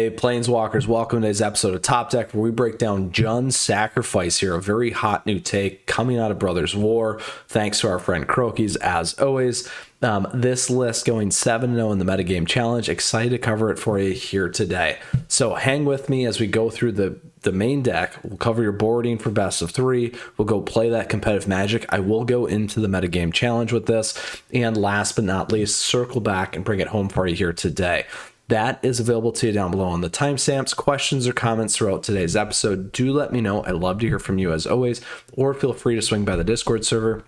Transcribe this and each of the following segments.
Hey, Planeswalkers, welcome to today's episode of Top Deck, where we break down Jund's Sacrifice here, a very hot new take coming out of Brothers War, thanks to our friend Crokeyz, as always. This list going 7-0 in the Metagame Challenge. Excited to cover it for you here today. So hang with me as we go through the main deck. We'll cover your boarding for best of 3. We'll go play that competitive Magic. I will go into the Metagame Challenge with this. And last but not least, circle back and bring it home for you here today. That is available to you down below on the timestamps. Questions or comments throughout today's episode, do let me know. I'd love to hear from you as always, or feel free to swing by the Discord server.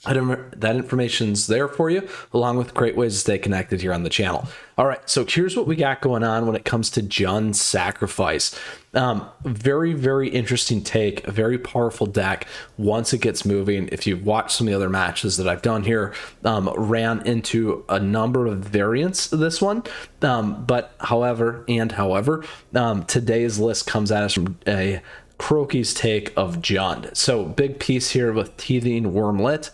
That information's there for you, along with great ways to stay connected here on the channel. All right, so here's what we got going on when it comes to Jund's Sacrifice. Very, very interesting take, a very powerful deck once it gets moving. If you've watched some of the other matches that I've done here, ran into a number of variants of this one. However, today's list comes at us from a Crokeyz take of Jund. So big piece here with Teething Wormlet.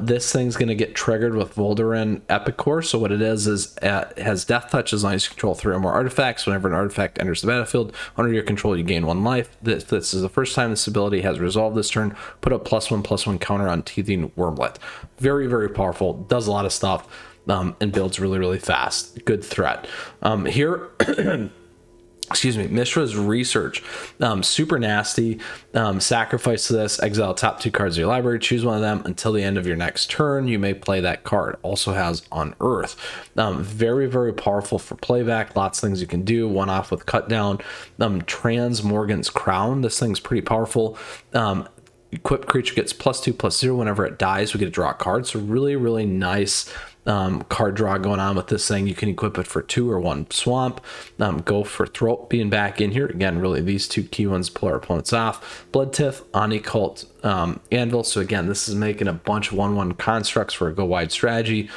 This thing's going to get triggered with Volduran Epicor. So what it is it has Death Touch as long as you control 3 or more artifacts. Whenever an artifact enters the battlefield under your control, you gain 1 life. This is the first time this ability has resolved this turn. Put a +1/+1 counter on Teething Wormlet. Very, very powerful. Does a lot of stuff and builds really, really fast. Good threat. Here... Excuse me, Mythras Research. Super nasty. Sacrifice to this, exile top 2 cards of your library, choose one of them until the end of your next turn. You may play that card. Also has Unearth. Very, very powerful for playback. Lots of things you can do. One off with cut down. Trans Morgan's Crown. This thing's pretty powerful. Equipped creature gets +2/+0 whenever it dies. We get to draw a card. So really, really nice card draw going on with this thing. You can equip it for 2 or 1 swamp. Go for Throat being back in here. Again, really these 2 key ones pull our opponents off. Blood Tith, Onicult, Anvil. So again, this is making a bunch of 1/1 constructs for a go wide strategy.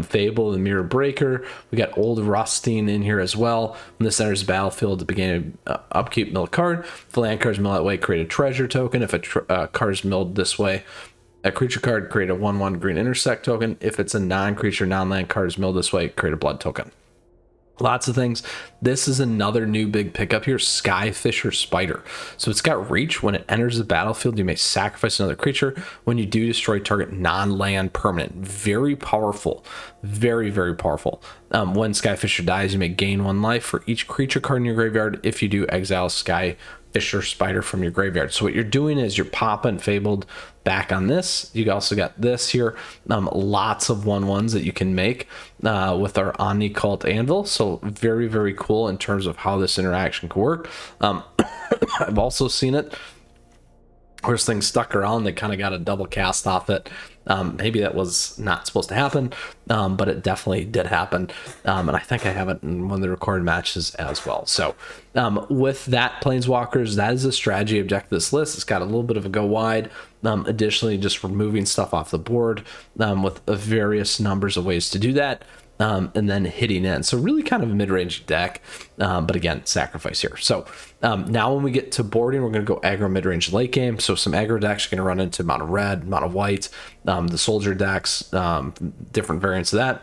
Fable, the Mirror Breaker. We got Old Rusting in here as well. When this enters the battlefield, the beginning of upkeep, mill a card. If a land card's milled that way, create a treasure token. If a card's milled this way, a creature card, create a 1/1 green intersect token. If it's a non-creature, non-land card is milled this way, create a blood token. Lots of things. This is another new big pickup here, Skyfisher Spider. So it's got reach. When it enters the battlefield, you may sacrifice another creature. When you do, destroy target non-land permanent. Very powerful. Very, very powerful. When Skyfisher dies, you may gain 1 life for each creature card in your graveyard. If you do, exile Skyfisher Spider from your graveyard. So what you're doing is you're popping Fabled back on this. You also got this here. Lots of 1/1s that you can make with our Onicult Anvil. So very, very cool in terms of how this interaction can work. I've also seen it where this thing stuck around. They kind of got a double cast off it. Maybe that was not supposed to happen, but it definitely did happen. And I think I have it in one of the recorded matches as well. So with that, Planeswalkers, that is a strategy objective of this list. It's got a little bit of a go wide. Additionally, just removing stuff off the board with various numbers of ways to do that. And then hitting in. So really kind of a mid-range deck, but again, sacrifice here. So now when we get to boarding, we're going to go aggro mid-range late game. So some aggro decks are going to run into mono red, mono white, the soldier decks, different variants of that.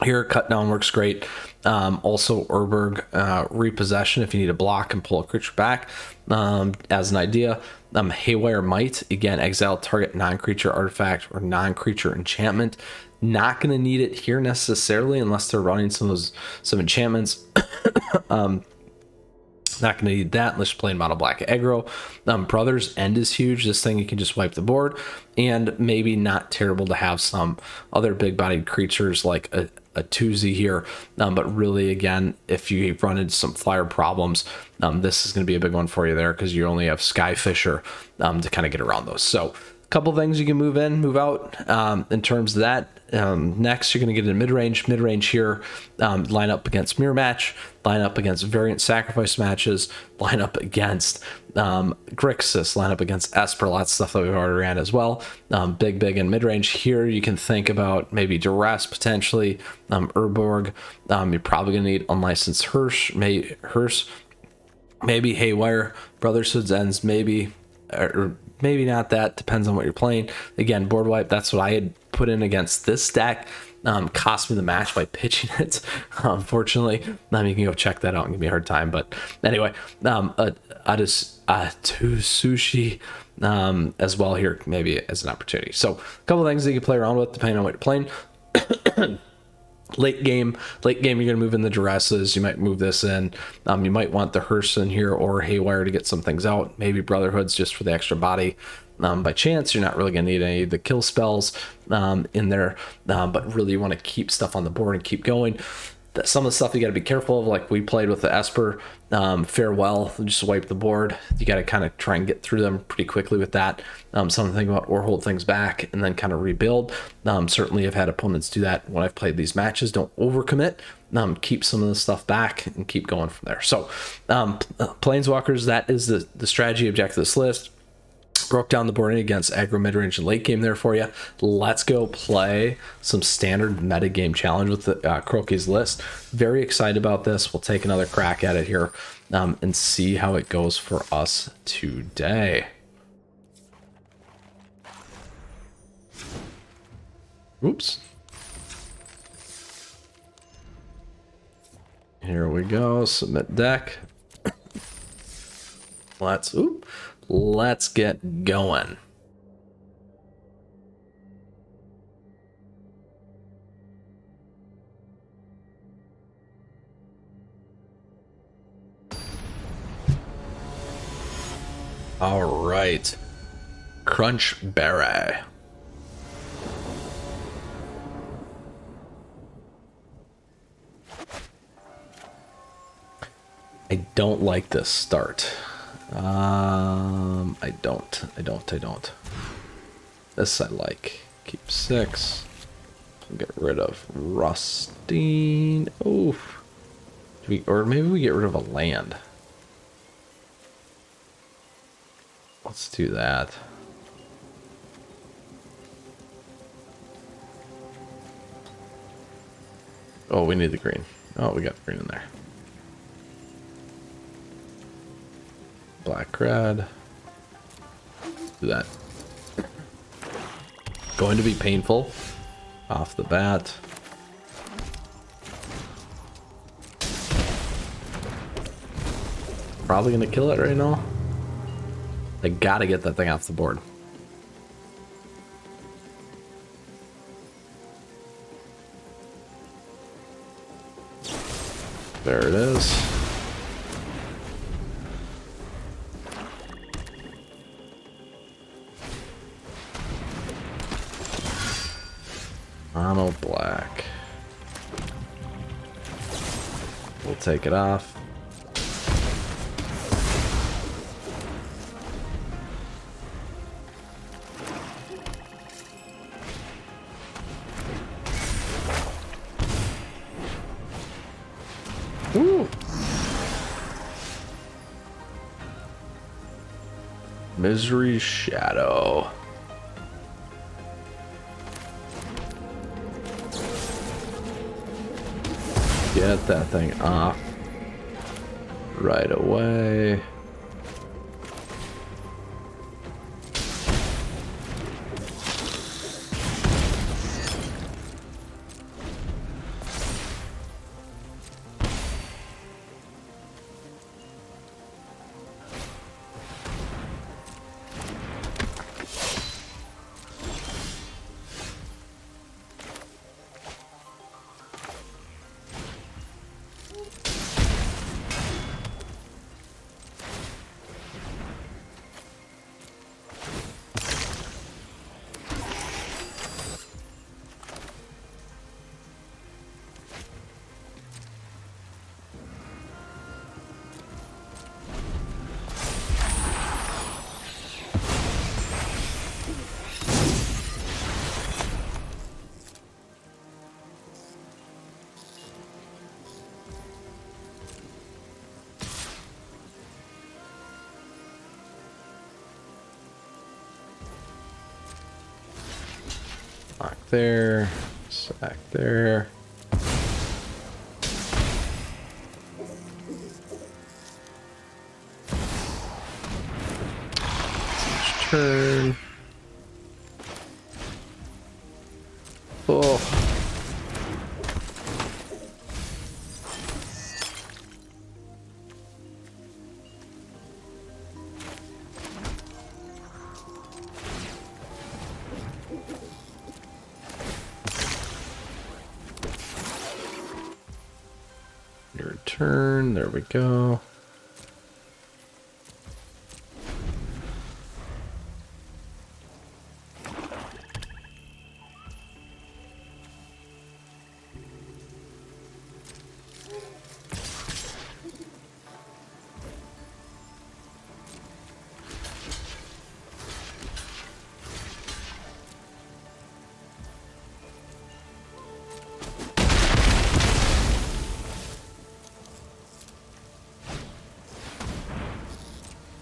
Here, cut down works great. Also, Urberg Repossession if you need to block and pull a creature back as an idea. Haywire Might, again, exile target non-creature artifact or non-creature enchantment. Not going to need it here necessarily unless they're running some enchantments. Not going to need that unless you're playing mono black aggro. Brother's End is huge. This thing you can just wipe the board, and maybe not terrible to have some other big bodied creatures like a Tuzi here, but really, again, if you run into some flyer problems, this is going to be a big one for you there because you only have Skyfisher to kind of get around those. So couple things you can move in, move out in terms of that. Next, you're going to get a mid-range here, line up against Mirror Match, line up against Variant Sacrifice matches, line up against Grixis, line up against Esper, lots of stuff that we've already ran as well. Big in mid-range here, you can think about maybe Duress potentially, Urborg. You're probably going to need Unlicensed Hearse, maybe Haywire, Brotherhood's Ends, maybe, or maybe not. That depends on what you're playing. Again, board wipe, that's what I had put in against this deck. cost me the match by pitching it. Unfortunately, you can go check that out and give me a hard time. But anyway, I just to sushi as well here, maybe as an opportunity. So a couple of things that you can play around with depending on what you're playing. Late game, you're going to move in the duresses. You might move this in. You might want the hearse in here or haywire to get some things out. Maybe brotherhoods just for the extra body. By chance, you're not really going to need any of the kill spells in there, but really you want to keep stuff on the board and keep going. Some of the stuff you got to be careful of, like we played with the Esper, Farewell, just wipe the board. You got to kind of try and get through them pretty quickly with that. Something to think about, or hold things back and then kind of rebuild. Certainly I've had opponents do that when I've played these matches. Don't overcommit. Keep some of the stuff back and keep going from there. So Planeswalkers, that is the strategy objective of this list. Broke down the board against aggro, mid-range, and late game there for you. Let's go play some standard metagame challenge with the Crokeyz list. Very excited about this. We'll take another crack at it here and see how it goes for us today. Oops. Here we go. Submit deck. Let's get going. All right. Crunch Berry. I don't like this start. I don't. This I like. Keep 6. Get rid of Rusting. Oof. Or maybe we get rid of a land. Let's do that. Oh, we need the green. Oh, we got green in there. Black red. Do that. Going to be painful off the bat. Probably gonna kill it right now. I gotta get that thing off the board. There it is. Mono black. We'll take it off. Woo! Misery Shadow. Get that thing off right away. Lock there, sack there. Turn. Oh. turn. There we go.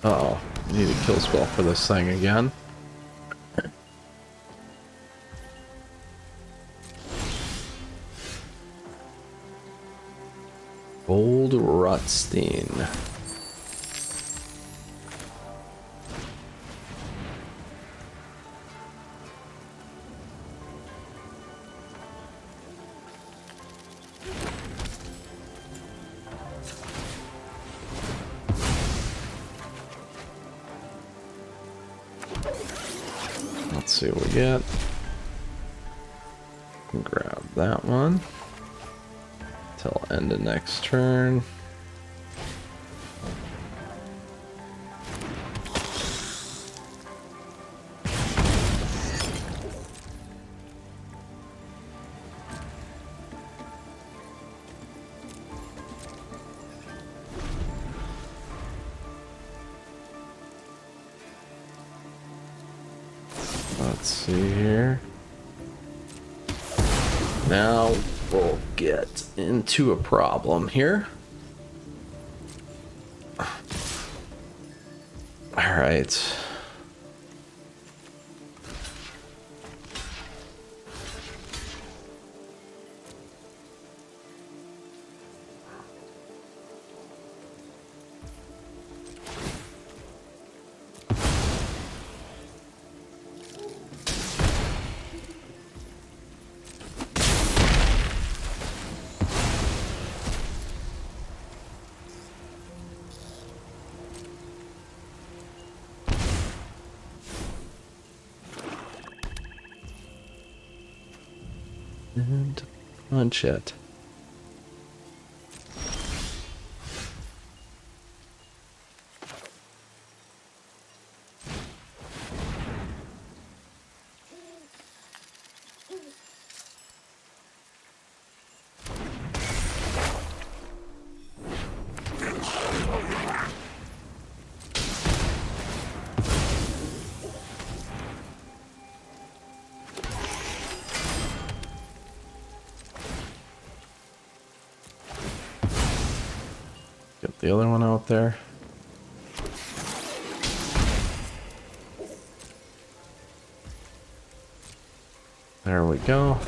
Uh-oh, need a kill spell for this thing again. Old Rutstein. Let's see what we get. Grab that one. Till end of next turn. Let's see here. Now we'll get into a problem here. All right. And punch it. Get the other one out there. There we go.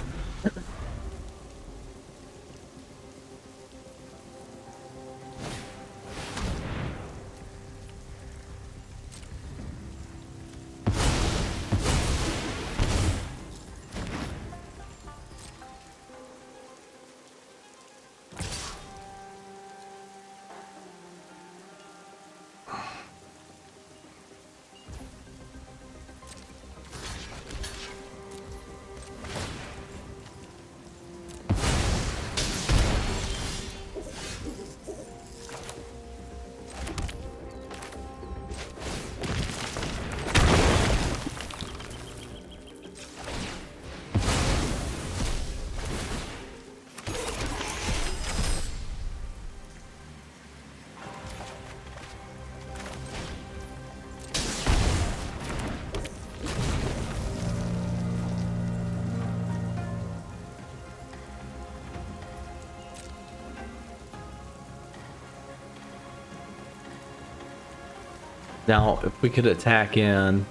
Now, if we could attack in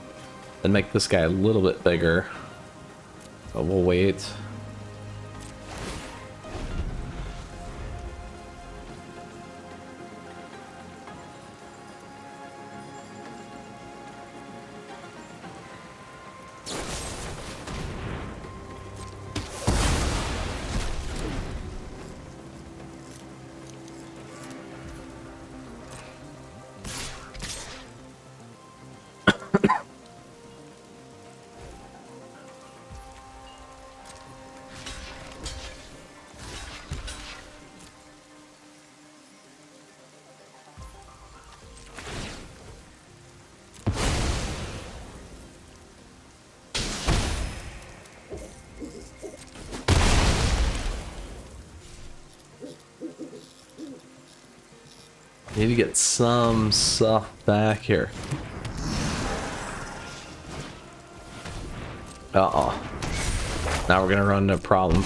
and make this guy a little bit bigger, but we'll wait. Need to get some stuff back here. Uh-oh. Now we're gonna run into a problem.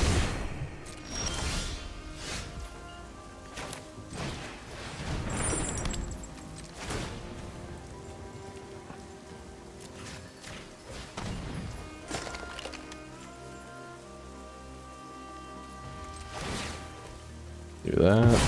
Do that.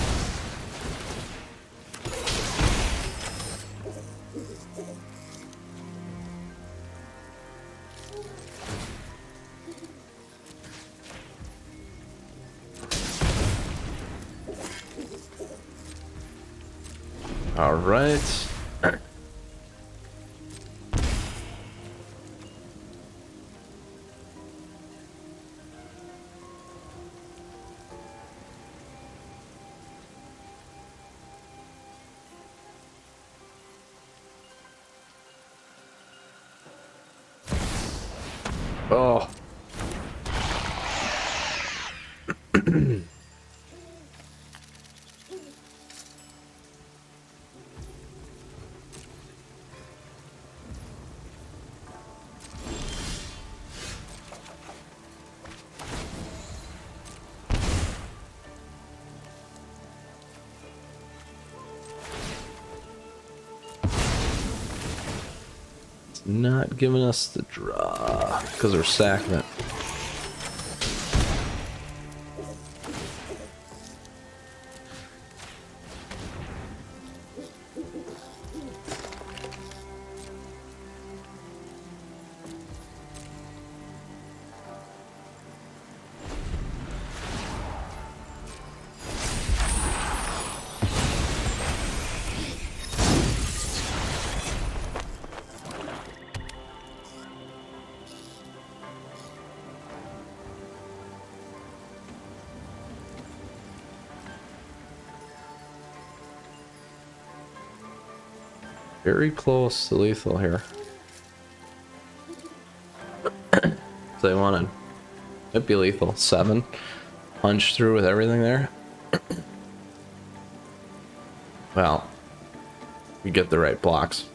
All right. Oh. Not giving us the draw because we're sacking it. Very close to lethal here. So they wanted it'd be lethal. 7. Punch through with everything there. Well, you get the right blocks.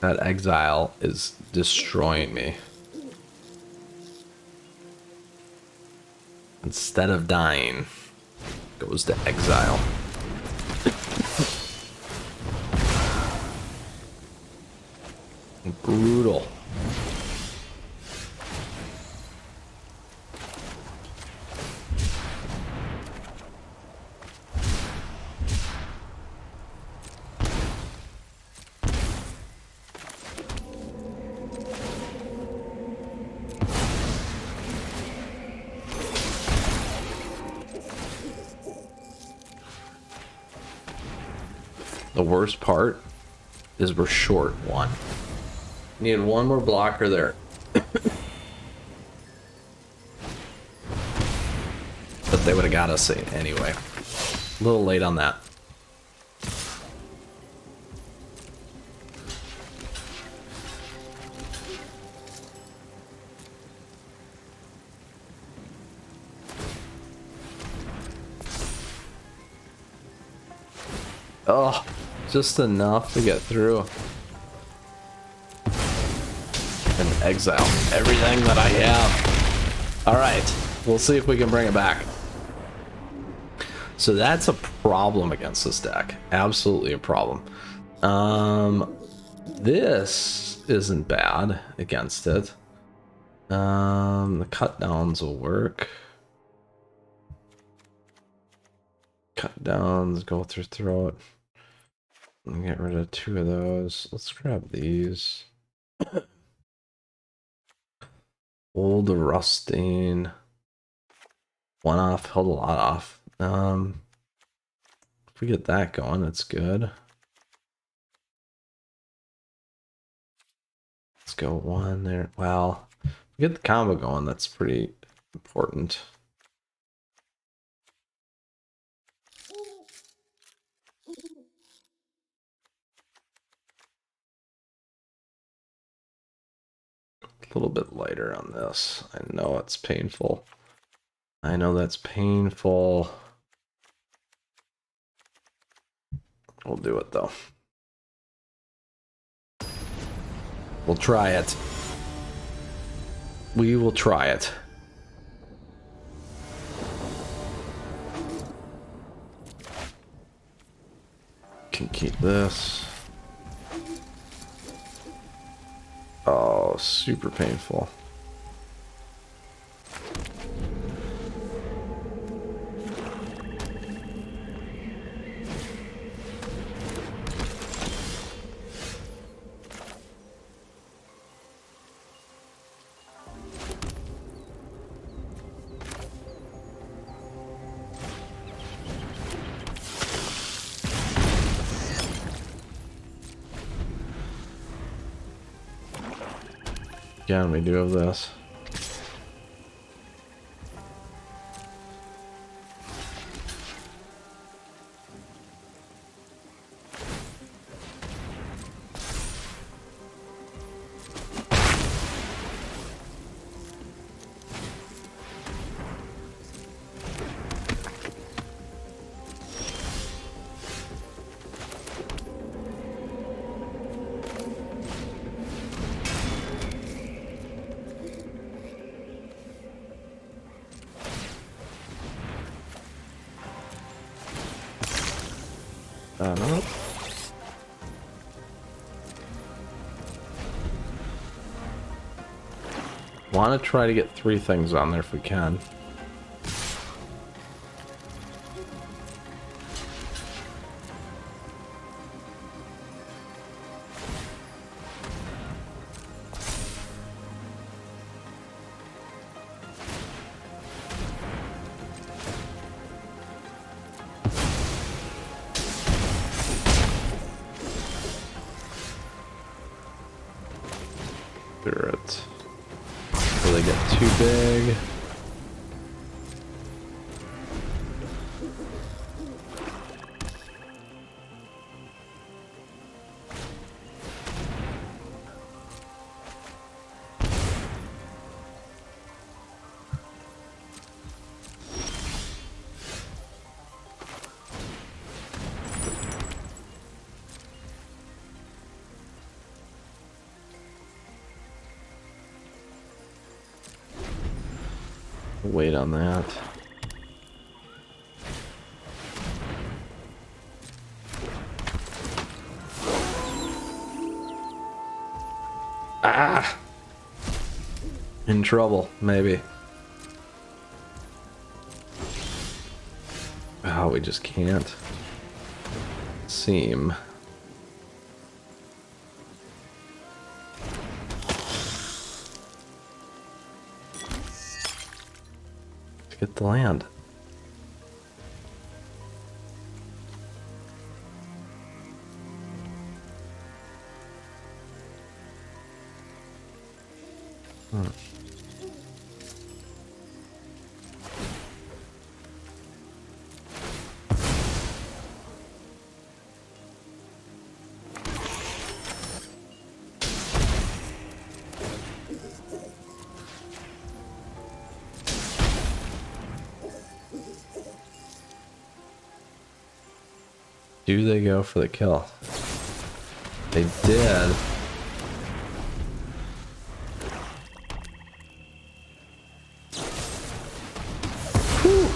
That exile is destroying me. Instead of dying, goes to exile. Brutal. The worst part is we're short 1. Need one more blocker there. But they would have got us anyway. A little late on that. Oh, just enough to get through. And exile everything that I have. All right, we'll see if we can bring it back. So that's a problem against this deck. Absolutely a problem. This isn't bad against it. The cut downs will work. Cut downs, go through throat. Get rid of 2 of those. Let's grab these. Old rusting. 1 off, held a lot off. If we get that going, that's good. Let's go 1 there. Well, if we get the combo going, that's pretty important. A little bit lighter on this. I know it's painful. I know that's painful. We'll do it though. We'll try it. We will try it. Can keep this. Oh, super painful. Yeah, we do have this. No. Want to try to get 3 things on there if we can. Will they get too big? Wait on that. Ah! In trouble, maybe. Oh, we just can't seem. Get the land. Do they go for the kill? They did. Whew.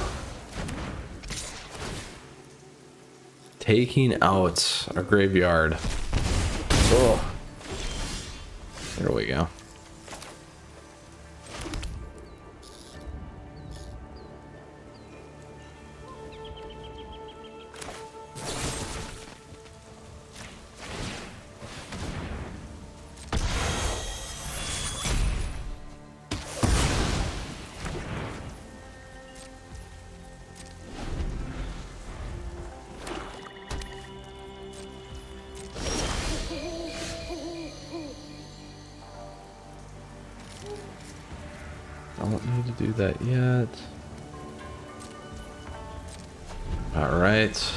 Taking out our graveyard. Oh. There we go. don't need to do that yet. All right.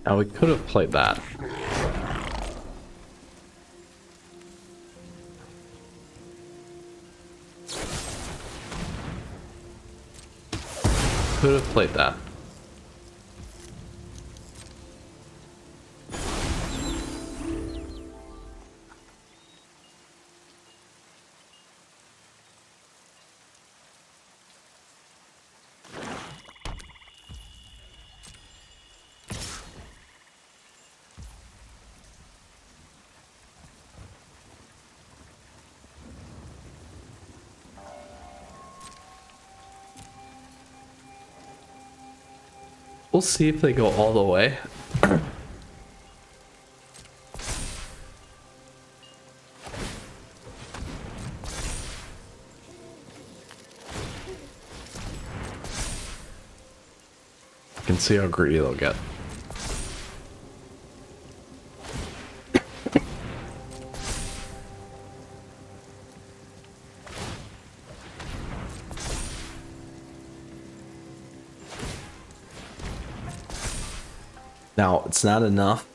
Now we could have played that. Could have played that. We'll see if they go all the way. You can see how greedy they'll get. Now, it's not enough.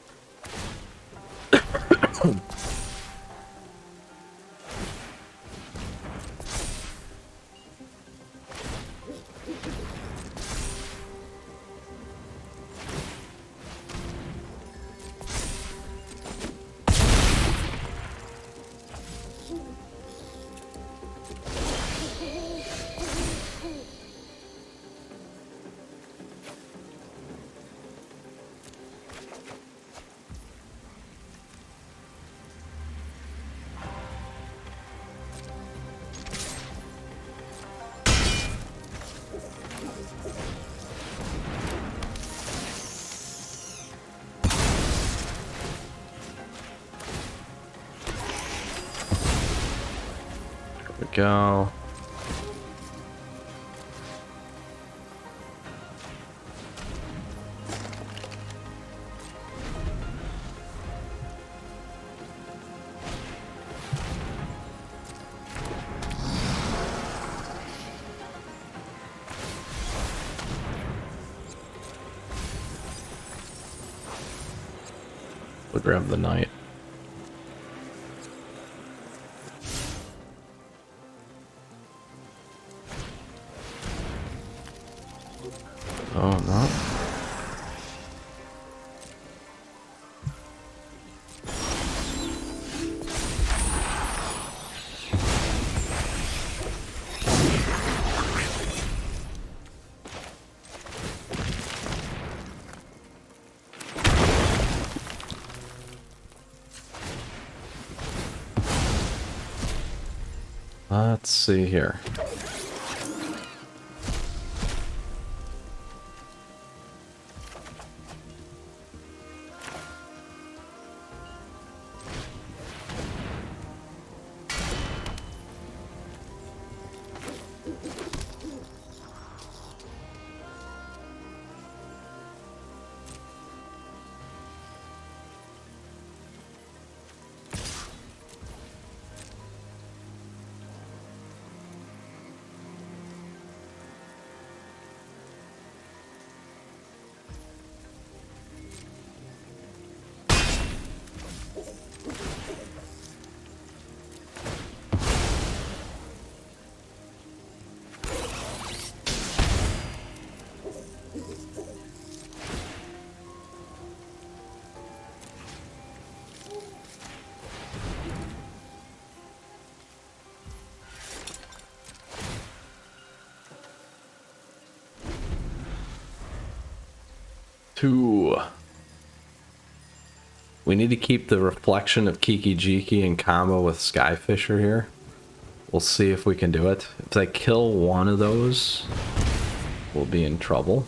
Go. We'll grab the knight. Oh, no. Let's see here. 2. We need to keep the reflection of Kiki Jiki in combo with Skyfisher here. We'll see if we can do it. If I kill one of those, we'll be in trouble.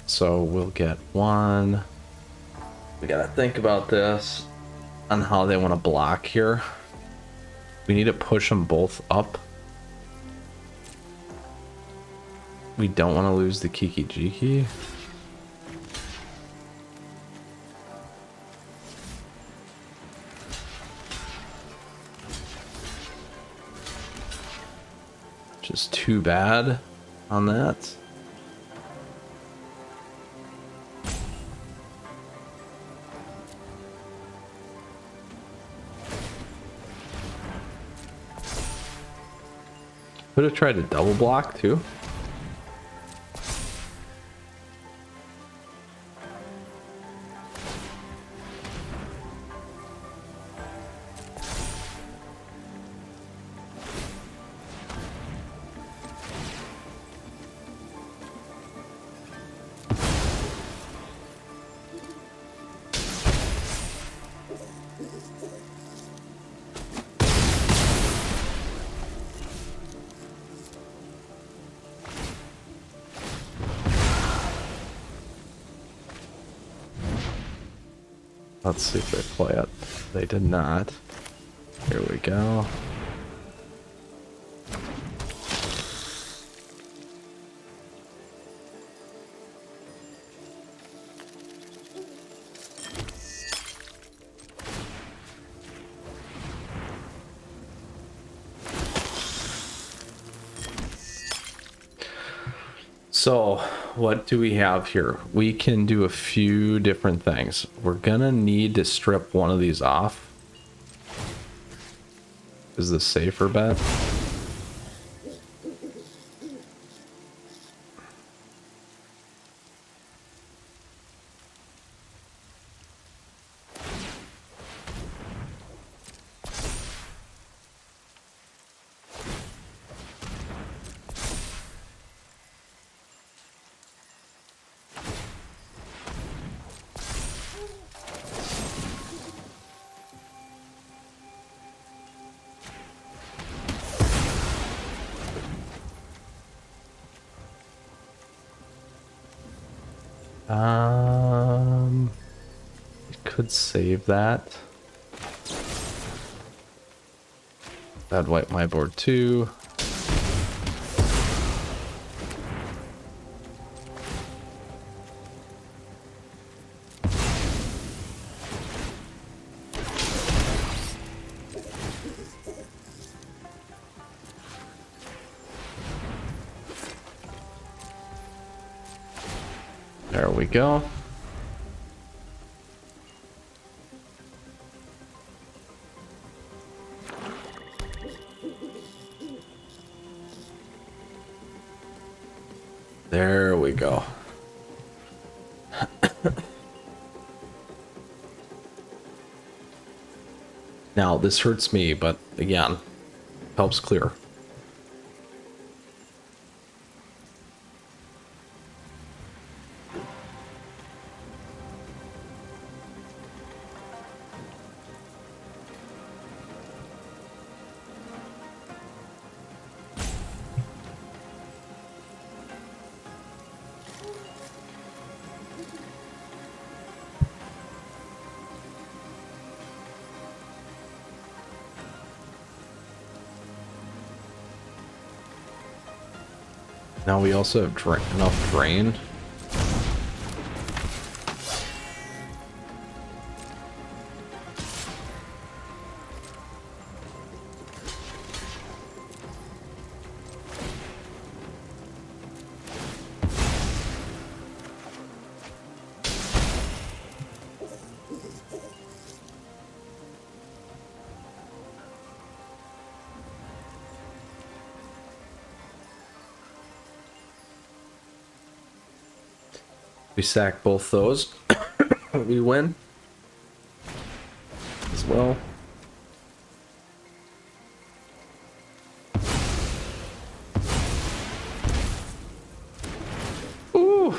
So we'll get one. We gotta think about this on how they want to block here. We need to push them both up. We don't want to lose the Kiki Jiki. Just too bad on that. Could have tried to double block too. Let's see if they play it. They did not. Here we go. So, what do we have here? We can do a few different things. We're gonna need to strip one of these off. Is the safer bet. Could save that. That'd wipe my board too. There we go. There we go. Now, this hurts me, but again, helps clear. Now we also have enough drain. We sack both those. We win. well. Ooh.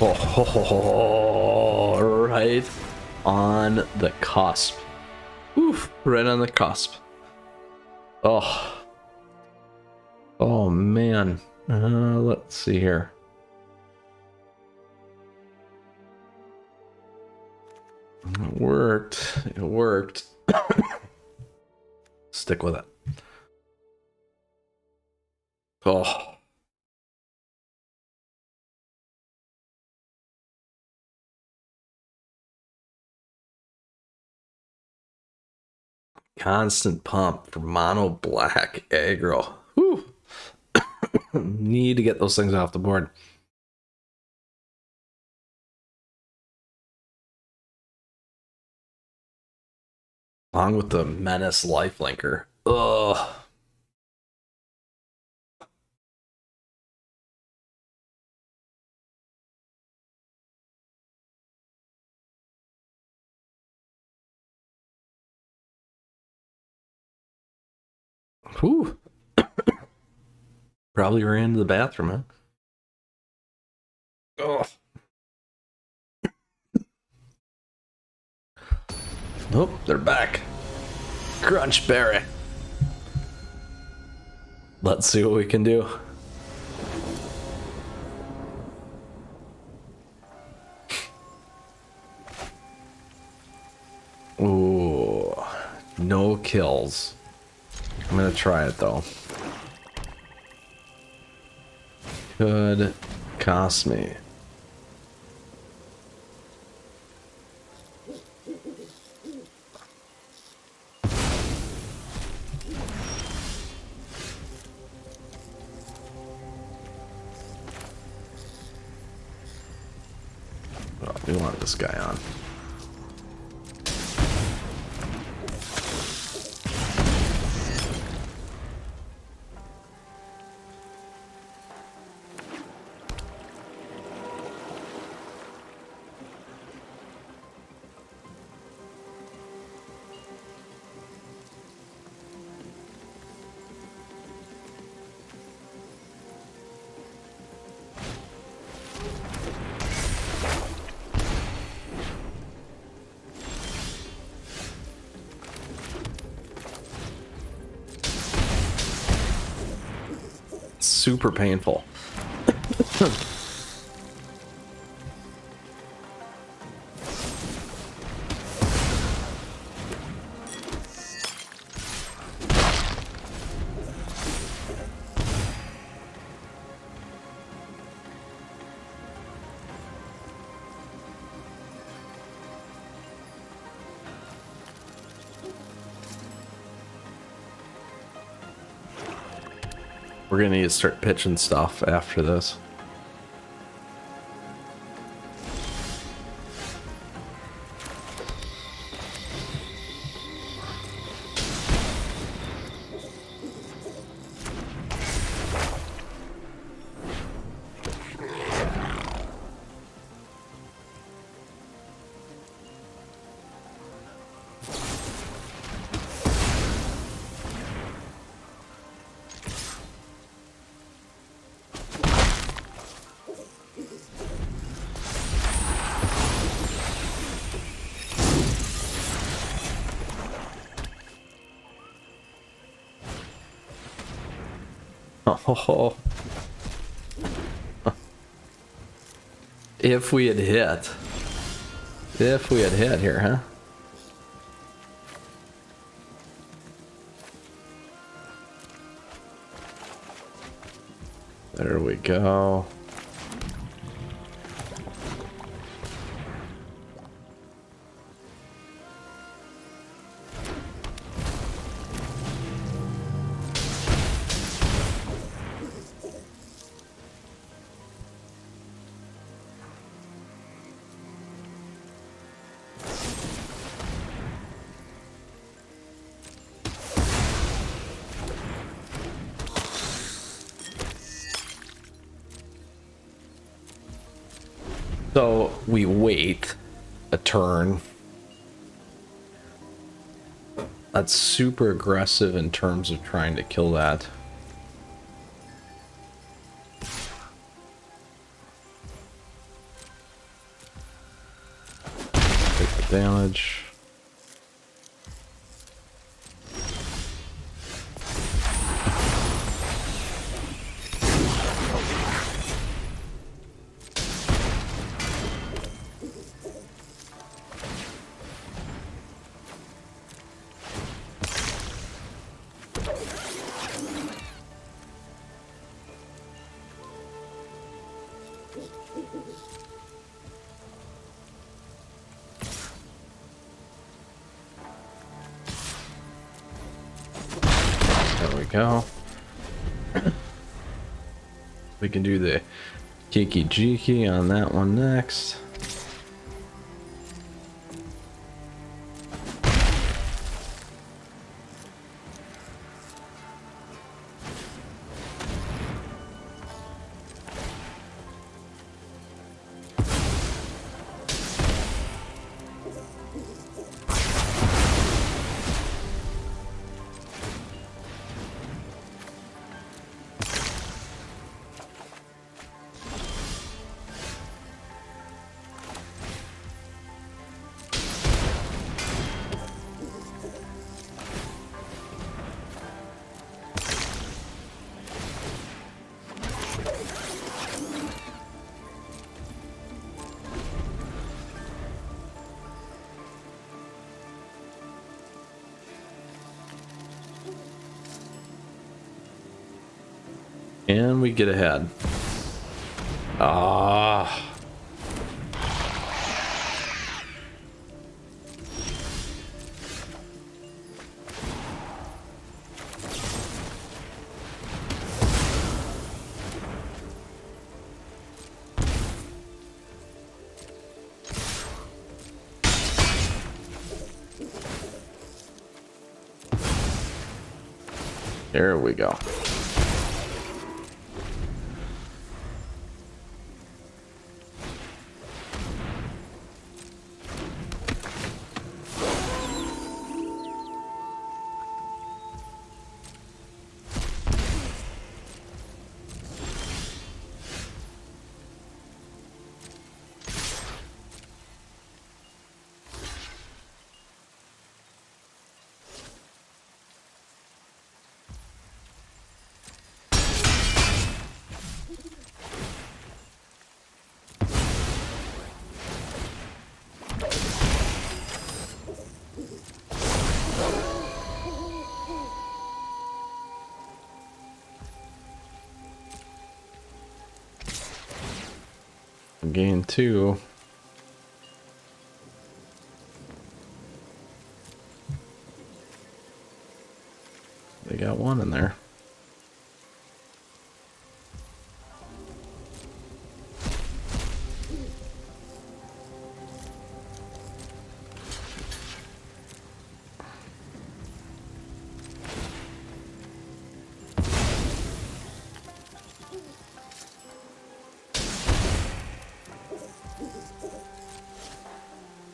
Oh, right on the cusp. Oof, right on the cusp. Oh. Oh, man. Let's see here. It worked. It worked. Stick with it. Oh. Constant pump for mono black aggro. Whew. Need to get those things off the board. Along with the Menace lifelinker. Ugh. Whew. Probably ran to the bathroom, huh? Oh. Nope, they're back. Crunchberry. Let's see what we can do. Ooh, no kills. I'm gonna try it though. Could cost me. Oh, we want this guy on. Super painful. We're gonna need to start pitching stuff after this. Oh, if we had hit here, huh? There we go. So we wait a turn. That's super aggressive in terms of trying to kill that. Take the damage. There we go. We can do the Kiki Jiki on that one next. And we get ahead. Ah. There we go. Gain 2. They got 1 in there.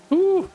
Ooh.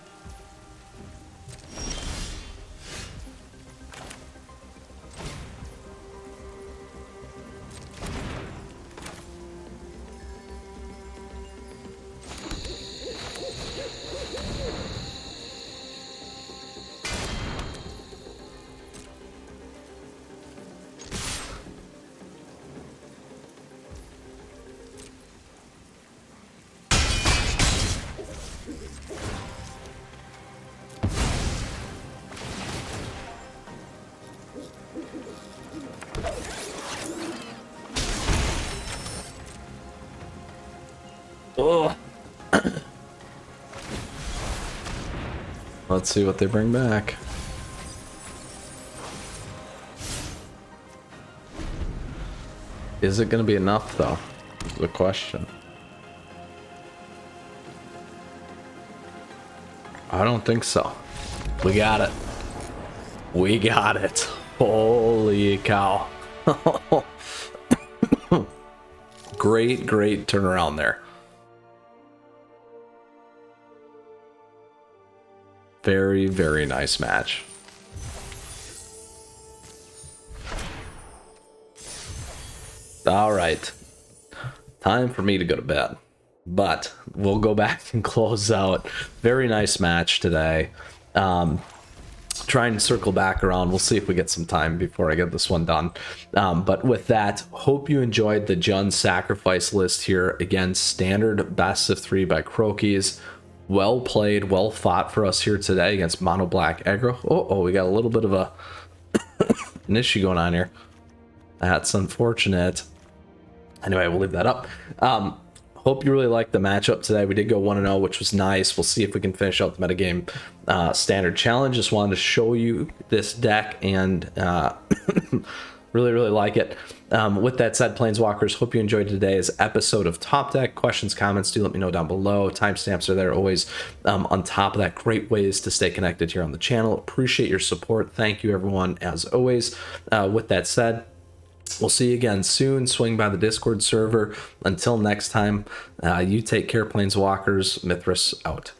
Oh. Let's see what they bring back. Is it going to be enough, though? Is the question. I don't think so. We got it. We got it. Holy cow. Great turnaround there. Very, very nice match. All right. Time for me to go to bed. But we'll go back and close out. Very nice match today. Try and circle back around. We'll see if we get some time before I get this one done. But with that, hope you enjoyed the Jund sacrifice list here. Again, standard best of 3 by Crokeyz. Well played, well fought for us here today against Mono Black Aggro. Oh, we got a little bit of an issue going on here. That's unfortunate. Anyway, we'll leave that up. Hope you really liked the matchup today. We did go 1-0, which was nice. We'll see if we can finish out the metagame standard challenge. Just wanted to show you this deck and really, really like it. With that said, Planeswalkers, hope you enjoyed today's episode of Top Deck. Questions, comments, do let me know down below. Timestamps are there always on top of that. Great ways to stay connected here on the channel. Appreciate your support. Thank you, everyone, as always. With that said, we'll see you again soon. Swing by the Discord server. Until next time, you take care, Planeswalkers. Mythras out.